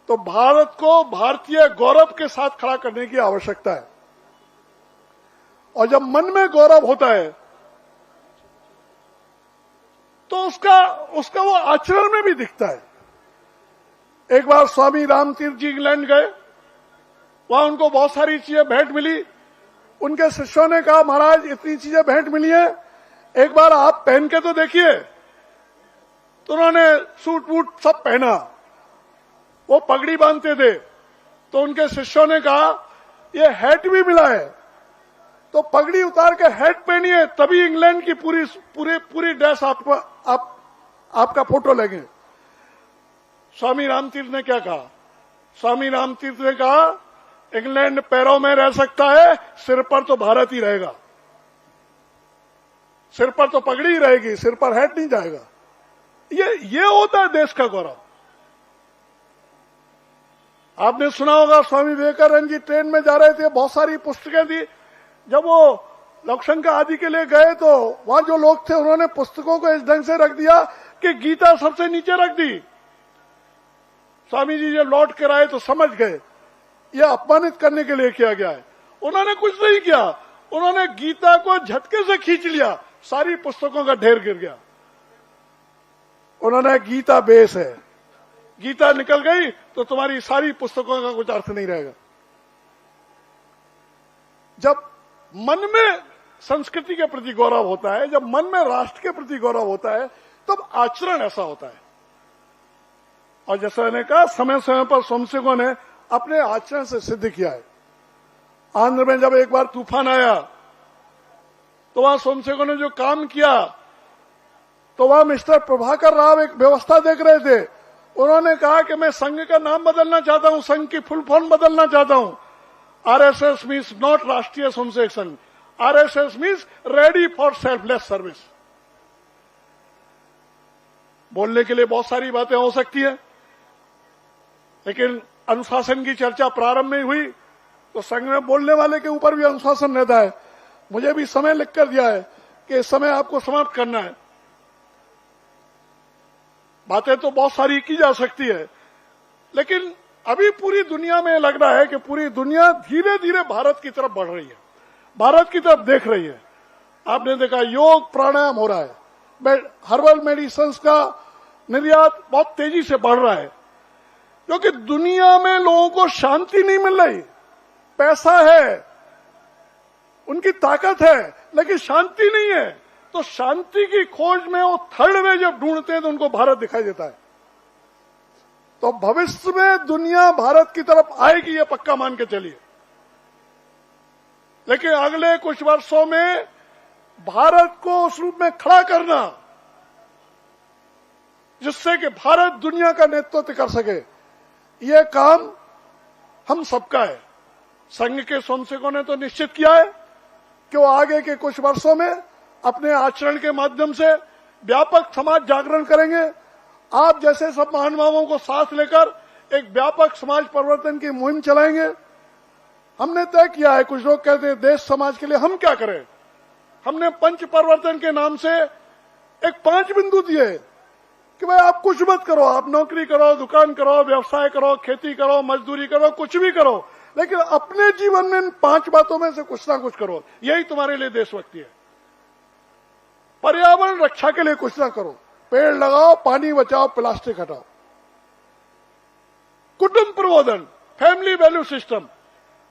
तो भारत को भारतीय गौरव के साथ खड़ा करने की आवश्यकता है। और जब मन में गौरव होता है तो उसका वो आचरण में भी दिखता है। एक बार स्वामी रामतीर्थ जी इंग्लैंड गए, वहां उनको बहुत सारी चीजें भेंट मिली। उनके शिष्यों ने कहा, महाराज इतनी चीजें भेंट मिली है, एक बार आप पहन के तो देखिए। तो उन्होंने सूट वूट सब पहना, वो पगड़ी बांधते थे। तो उनके शिष्यों ने कहा, ये हैट भी मिला है, तो पगड़ी उतार के हैट पहनिए, तभी इंग्लैंड की पूरी ड्रेस आपका फोटो लगे। स्वामी रामतीर्थ ने क्या कहा? स्वामी रामतीर्थ ने कहा, इंग्लैंड पैरों में रह सकता है, सिर पर तो भारत ही रहेगा। सिर पर तो पगड़ी ही रहेगी, सिर पर हैट नहीं जाएगा। ये होता है देश का गौरव। आपने सुना होगा, स्वामी विवेकानंद जी ट्रेन में जा रहे थे, बहुत सारी पुस्तकें थी। जब वो लक्षणका आदि के लिए गए तो वहां जो लोग थे उन्होंने पुस्तकों को इस ढंग से रख दिया कि गीता सबसे नीचे रख दी। स्वामी जी जब लौट कर आए तो समझ गए यह अपमानित करने के लिए किया गया है। उन्होंने कुछ नहीं किया, उन्होंने गीता को झटके से खींच लिया, सारी पुस्तकों का ढेर गिर गया। उन्होंने गीता बेस है, गीता निकल गई तो तुम्हारी सारी पुस्तकों का कुछ अर्थ नहीं रहेगा। जब मन में संस्कृति के प्रति गौरव होता है, जब मन में राष्ट्र के प्रति गौरव होता है, तब आचरण ऐसा होता है। और जैसा मैंने कहा, समय समय पर स्वयंसेवकों ने अपने आचरण से सिद्ध किया है। आंध्र में जब एक बार तूफान आया तो वहां स्वयंसेवकों ने जो काम किया, तो वहां मिस्टर प्रभाकर राव एक व्यवस्था देख रहे थे। उन्होंने कहा कि मैं संघ का नाम बदलना चाहता हूं, संघ की फुल फॉर्म बदलना चाहता हूं। आरएसएस मीन्स नॉट राष्ट्रीय Swayamsevak Sangh, RSS means ready for selfless service. बोलने के लिए बहुत सारी बातें हो सकती है, लेकिन अनुशासन की चर्चा प्रारंभ में हुई तो संघ में बोलने वाले के ऊपर भी अनुशासन रहता है। मुझे भी समय लिख कर दिया है कि इस समय आपको समाप्त करना है। बातें तो बहुत सारी की जा सकती है, लेकिन अभी पूरी दुनिया में लग रहा है कि पूरी दुनिया धीरे धीरे भारत की तरफ बढ़ रही है, भारत की तरफ देख रही है। आपने देखा योग प्राणायाम हो रहा है, हर्बल मेडिसिन का निर्यात बहुत तेजी से बढ़ रहा है, क्योंकि दुनिया में लोगों को शांति नहीं मिल रही। पैसा है, उनकी ताकत है, लेकिन शांति नहीं है। तो शांति की खोज में वो थर्ड वे जब ढूंढते हैं तो उनको भारत दिखाई देता है। तो भविष्य में दुनिया भारत की तरफ आएगी, ये पक्का मान के चलिए। लेकिन अगले कुछ वर्षों में भारत को उस रूप में खड़ा करना जिससे कि भारत दुनिया का नेतृत्व कर सके, यह काम हम सबका है। संघ के स्वयंसेवकों ने तो निश्चित किया है कि वो आगे के कुछ वर्षों में अपने आचरण के माध्यम से व्यापक समाज जागरण करेंगे। आप जैसे सब महानुभावों को साथ लेकर एक व्यापक समाज परिवर्तन की मुहिम चलाएंगे। हमने तय किया है, कुछ लोग कहते हैं देश समाज के लिए हम क्या करें। हमने पंच परिवर्तन के नाम से एक 5 बिंदु दिए कि भाई आप कुछ मत करो, आप नौकरी करो, दुकान करो, व्यवसाय करो, खेती करो, मजदूरी करो, कुछ भी करो, लेकिन अपने जीवन में इन 5 बातों में से कुछ ना कुछ करो। यही तुम्हारे लिए देशभक्ति है। पर्यावरण रक्षा के लिए कुछ ना करो, पेड़ लगाओ, पानी बचाओ, प्लास्टिक हटाओ। कुटुंब प्रबोधन, फैमिली वैल्यू सिस्टम,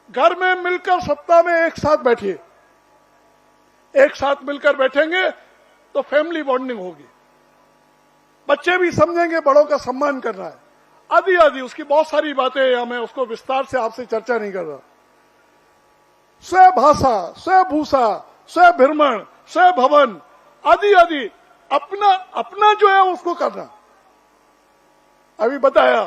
घर में मिलकर सप्ताह में एक साथ बैठिए। एक साथ मिलकर बैठेंगे तो फैमिली बॉन्डिंग होगी, बच्चे भी समझेंगे बड़ों का सम्मान करना है, आदि आदि। उसकी बहुत सारी बातें हैं, मैं उसको विस्तार से आपसे चर्चा नहीं कर रहा। स्वभाषा, स्वभूषा, स्वभ्रमण, स्वभवन, आदि आदि, अपना जो है उसको करना। अभी बताया,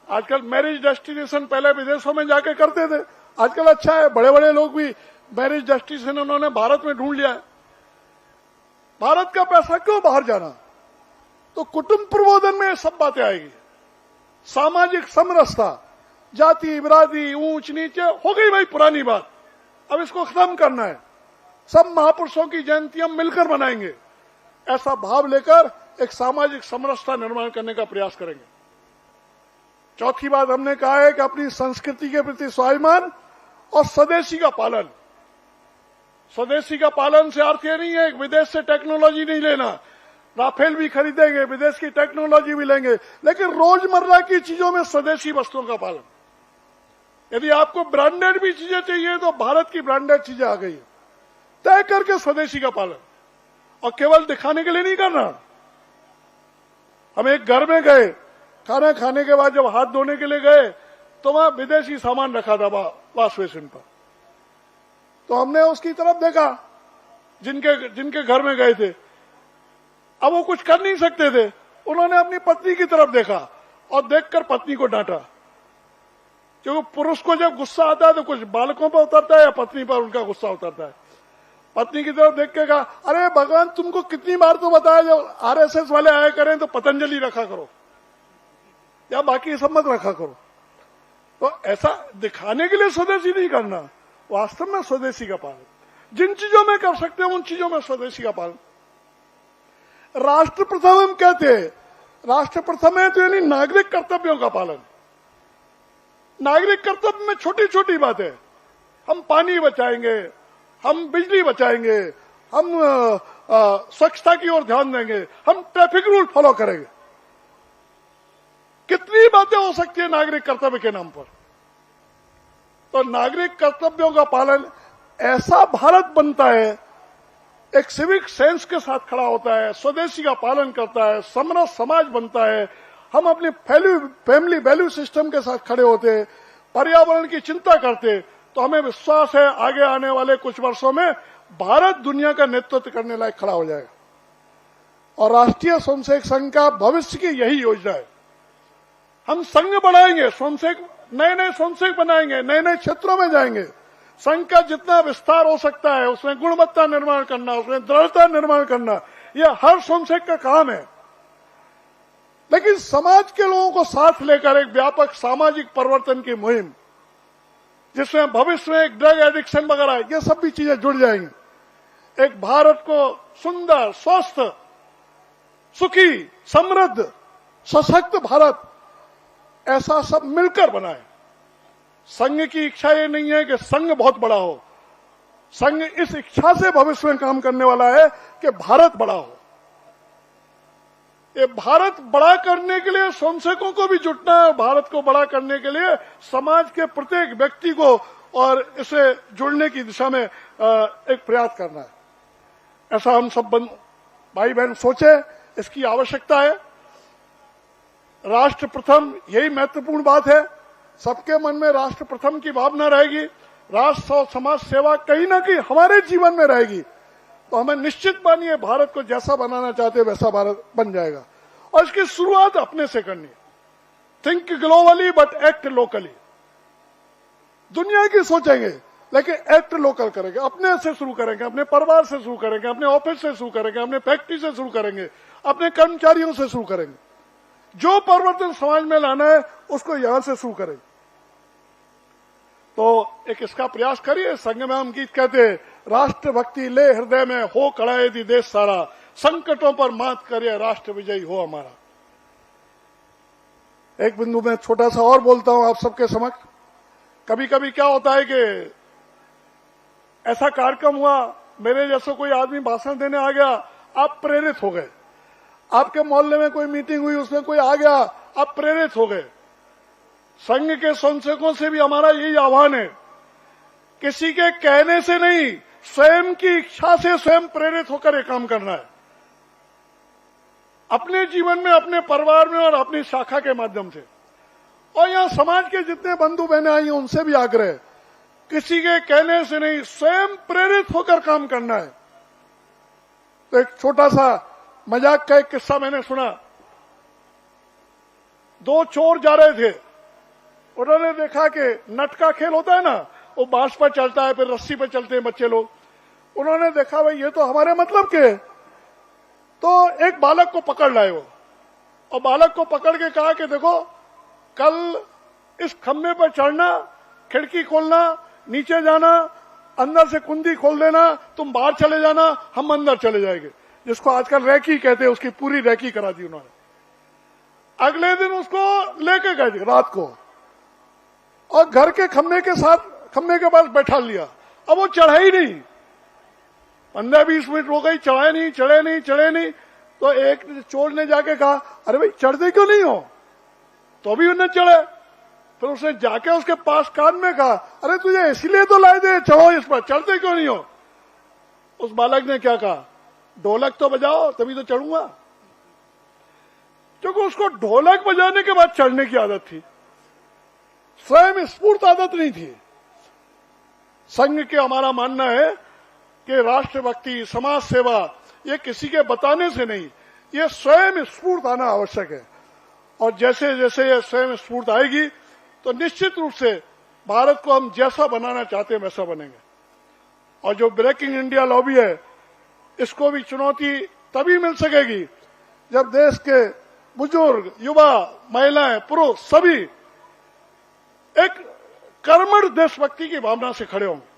आजकल मैरिज डेस्टिनेशन पहले विदेशों में जाके करते थे, आजकल अच्छा है, बड़े बड़े लोग भी मैरिज डेस्टिनेशन उन्होंने भारत में ढूंढ लिया है। भारत का पैसा क्यों बाहर जाना। तो कुटुंब प्रबोधन में सब बातें आएगी। सामाजिक समरसता, जाति बिरादरी, ऊंच नीचे हो गई भाई पुरानी बात, अब इसको खत्म करना है। सब महापुरुषों की जयंती हम मिलकर मनाएंगे, ऐसा भाव लेकर एक सामाजिक समरसता निर्माण करने का प्रयास करेंगे। चौथी बात हमने कहा है कि अपनी संस्कृति के प्रति स्वाभिमान और स्वदेशी का पालन। स्वदेशी का पालन से अर्थ यह नहीं है कि विदेश से टेक्नोलॉजी नहीं लेना, राफेल भी खरीदेंगे, विदेश की टेक्नोलॉजी भी लेंगे, लेकिन रोजमर्रा की चीजों में स्वदेशी वस्तुओं का पालन। यदि आपको ब्रांडेड भी चीजें चाहिए तो भारत की ब्रांडेड चीजें आ गई है, तय करके स्वदेशी का पालन। और केवल दिखाने के लिए नहीं करना। हम एक घर में गए, खाना खाने के बाद जब हाथ धोने के लिए गए तो वहां विदेशी सामान रखा था वॉश बेसिन पर। तो हमने उसकी तरफ देखा, जिनके घर में गए थे। अब वो कुछ कर नहीं सकते थे, उन्होंने अपनी पत्नी की तरफ देखा और देखकर पत्नी को डांटा। क्योंकि पुरुष को जब गुस्सा आता है तो कुछ बालकों पर उतरता है या पत्नी पर उनका गुस्सा उतरता है। पत्नी की तरफ देख के कहा, अरे भगवान तुमको कितनी बार तो बताया, जब आरएसएस वाले आया करें तो पतंजलि रखा करो या बाकी सब मत रखा करो। तो ऐसा दिखाने के लिए स्वदेशी नहीं करना, वास्तव में स्वदेशी का पालन। जिन चीजों में कर सकते हैं उन चीजों में स्वदेशी का पालन। राष्ट्र प्रथम हम कहते हैं, राष्ट्र प्रथम है तो यानी नागरिक कर्तव्यों का पालन। नागरिक कर्तव्य में छोटी छोटी बातें, हम पानी बचाएंगे, हम बिजली बचाएंगे, हम स्वच्छता की ओर ध्यान देंगे, हम ट्रैफिक रूल फॉलो करेंगे। कितनी बातें हो सकती है नागरिक कर्तव्य के नाम पर। तो नागरिक कर्तव्यों का पालन, ऐसा भारत बनता है, एक सिविक सेंस के साथ खड़ा होता है, स्वदेशी का पालन करता है, समरस समाज बनता है। हम अपनी फैमिली वैल्यू सिस्टम के साथ खड़े होते, पर्यावरण की चिंता करते, तो हमें विश्वास है आगे आने वाले कुछ वर्षों में भारत दुनिया का नेतृत्व करने लायक खड़ा हो जाएगा। और राष्ट्रीय स्वयंसेवक संघ का भविष्य की यही योजना है। हम संघ बढ़ाएंगे, स्वयंसेवक नए नए स्वयंसेवक बनाएंगे, नए नए क्षेत्रों में जाएंगे। संघ का जितना विस्तार हो सकता है उसमें गुणवत्ता निर्माण करना, उसमें दृढ़ता निर्माण करना, यह हर स्वयंसेवक का काम है। लेकिन समाज के लोगों को साथ लेकर एक व्यापक सामाजिक परिवर्तन की मुहिम, जिसमें भविष्य में एक ड्रग एडिक्शन वगैरह ये सब भी चीजें जुड़ जाएंगी। एक भारत को सुंदर, स्वस्थ, सुखी, समृद्ध, सशक्त भारत, ऐसा सब मिलकर बनाए। संघ की इच्छा ये नहीं है कि संघ बहुत बड़ा हो, संघ इस इच्छा से भविष्य में काम करने वाला है कि भारत बड़ा हो। ये भारत बड़ा करने के लिए स्वयंसेवकों को भी जुटना है। भारत को बड़ा करने के लिए समाज के प्रत्येक व्यक्ति को और इसे जुड़ने की दिशा में एक प्रयास करना है। ऐसा हम सब भाई बहन सोचे, इसकी आवश्यकता है। राष्ट्र प्रथम, यही महत्वपूर्ण बात है। सबके मन में राष्ट्र प्रथम की भावना रहेगी, राष्ट्र और समाज सेवा कहीं ना कहीं हमारे जीवन में रहेगी, तो हमें निश्चित मानिए भारत को जैसा बनाना चाहते हैं वैसा भारत बन जाएगा। और इसकी शुरुआत अपने से करनी है। Think globally but act locally. दुनिया की सोचेंगे लेकिन एक्ट लोकल करेंगे, अपने से शुरू करेंगे, अपने परिवार से शुरू करेंगे, अपने ऑफिस से शुरू करेंगे, अपने फैक्ट्री से शुरू करेंगे, अपने कर्मचारियों से शुरू करेंगे। जो परिवर्तन समाज में लाना है उसको यहां से शुरू करेंगे। तो एक इसका प्रयास करिए। संग में हम गीत कहते हैं, राष्ट्रभक्ति ले हृदय में, हो खड़ा यदि देश सारा, संकटों पर मात करे राष्ट्र विजयी हो हमारा। एक बिंदु में छोटा सा और बोलता हूं आप सबके समक्ष। कभी कभी क्या होता है कि ऐसा कार्यक्रम हुआ, मेरे जैसा कोई आदमी भाषण देने आ गया, आप प्रेरित हो गए। आपके मोहल्ले में कोई मीटिंग हुई, उसमें कोई आ गया, आप प्रेरित हो गए। संघ के संसदों से भी हमारा यही आह्वान है, किसी के कहने से नहीं, स्वयं की इच्छा से स्वयं प्रेरित होकर ये काम करना है। अपने जीवन में, अपने परिवार में और अपनी शाखा के माध्यम से। और यहां समाज के जितने बंधु बहने आई हैं उनसे भी आग्रह, किसी के कहने से नहीं, स्वयं प्रेरित होकर काम करना है। तो एक छोटा सा मजाक का एक किस्सा मैंने सुना। दो चोर जा रहे थे, उन्होंने देखा कि नट का खेल होता है ना, वो बांस पर चलता है, फिर रस्सी पर चलते हैं बच्चे लोग। उन्होंने देखा भाई ये तो हमारे मतलब के, तो एक बालक को पकड़ लाए वो, और बालक को पकड़ के कहा कि देखो कल इस खंभे पर चढ़ना, खिड़की खोलना, नीचे जाना, अंदर से कुंडी खोल देना, तुम बाहर चले जाना, हम अंदर चले जाएंगे। जिसको आजकल रैकी कहते हैं, उसकी पूरी रैकी करा दी उन्होंने। अगले दिन उसको लेके गए रात को, और घर के खंभे के पास बैठा लिया। अब वो चढ़ा ही नहीं, 15-20 मिनट हो गई, चढ़े नहीं। तो एक चोर ने जाके कहा, अरे भाई चढ़ते क्यों नहीं हो? तो भी उन्हें चढ़े। फिर उसने जाके उसके पास कान में कहा, अरे तुझे इसीलिए तो लाए थे, चढ़ो इस पर, चढ़ते क्यों नहीं हो? उस बालक ने क्या कहा, ढोलक तो बजाओ तभी तो चढ़ूंगा। क्योंकि उसको ढोलक बजाने के बाद चढ़ने की आदत थी, स्वयं स्फूर्त आदत नहीं थी। संघ के हमारा मानना है कि राष्ट्रभक्ति, समाज सेवा, ये किसी के बताने से नहीं, ये स्वयं स्फूर्त आना आवश्यक है। और जैसे जैसे ये स्वयं स्फूर्त आएगी तो निश्चित रूप से भारत को हम जैसा बनाना चाहते हैं वैसा बनेंगे। और जो ब्रेकिंग इंडिया लॉबी है, इसको भी चुनौती तभी मिल सकेगी जब देश के बुजुर्ग, युवा, महिलाएं, पुरुष सभी एक कर्मठ देशभक्ति की भावना से खड़े होंगे।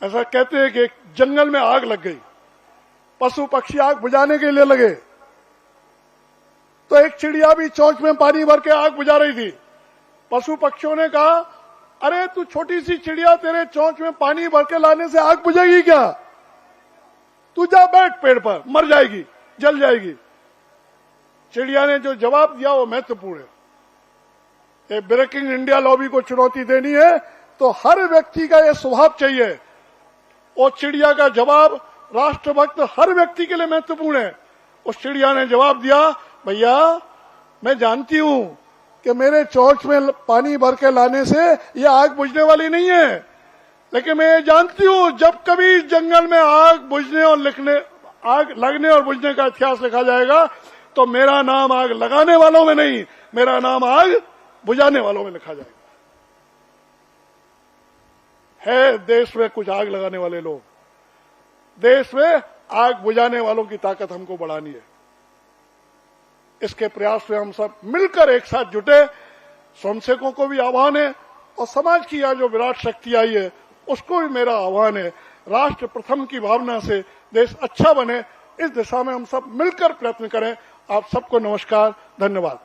ऐसा कहते हैं कि एक जंगल में आग लग गई, पशु पक्षी आग बुझाने के लिए लगे, तो एक चिड़िया भी चोंच में पानी भर के आग बुझा रही थी। पशु पक्षियों ने कहा, अरे तू छोटी सी चिड़िया, तेरे चोंच में पानी भर के लाने से आग बुझेगी क्या? तू जा बैठ पेड़ पर, मर जाएगी, जल जाएगी। चिड़िया ने जो जवाब दिया वो महत्वपूर्ण है। ये ब्रेकिंग इंडिया लॉबी को चुनौती देनी है तो हर व्यक्ति का यह स्वभाव चाहिए। और चिड़िया का जवाब राष्ट्रभक्त हर व्यक्ति के लिए महत्वपूर्ण है। उस चिड़िया ने जवाब दिया, भैया मैं जानती हूं कि मेरे चोंच में पानी भर के लाने से ये आग बुझने वाली नहीं है, लेकिन मैं ये जानती हूं जब कभी इस जंगल में आग बुझने और आग लगने और बुझने का इतिहास लिखा जाएगा तो मेरा नाम आग लगाने वालों में नहीं, मेरा नाम आग बुझाने वालों में लिखा जाएगा। है देश में कुछ आग लगाने वाले लोग, देश में आग बुझाने वालों की ताकत हमको बढ़ानी है। इसके प्रयास में हम सब मिलकर एक साथ जुटे। स्वयंसेवकों को भी आह्वान है और समाज की यह जो विराट शक्ति आई है उसको भी मेरा आह्वान है, राष्ट्र प्रथम की भावना से देश अच्छा बने, इस दिशा में हम सब मिलकर प्रयत्न करें। आप सबको नमस्कार, धन्यवाद।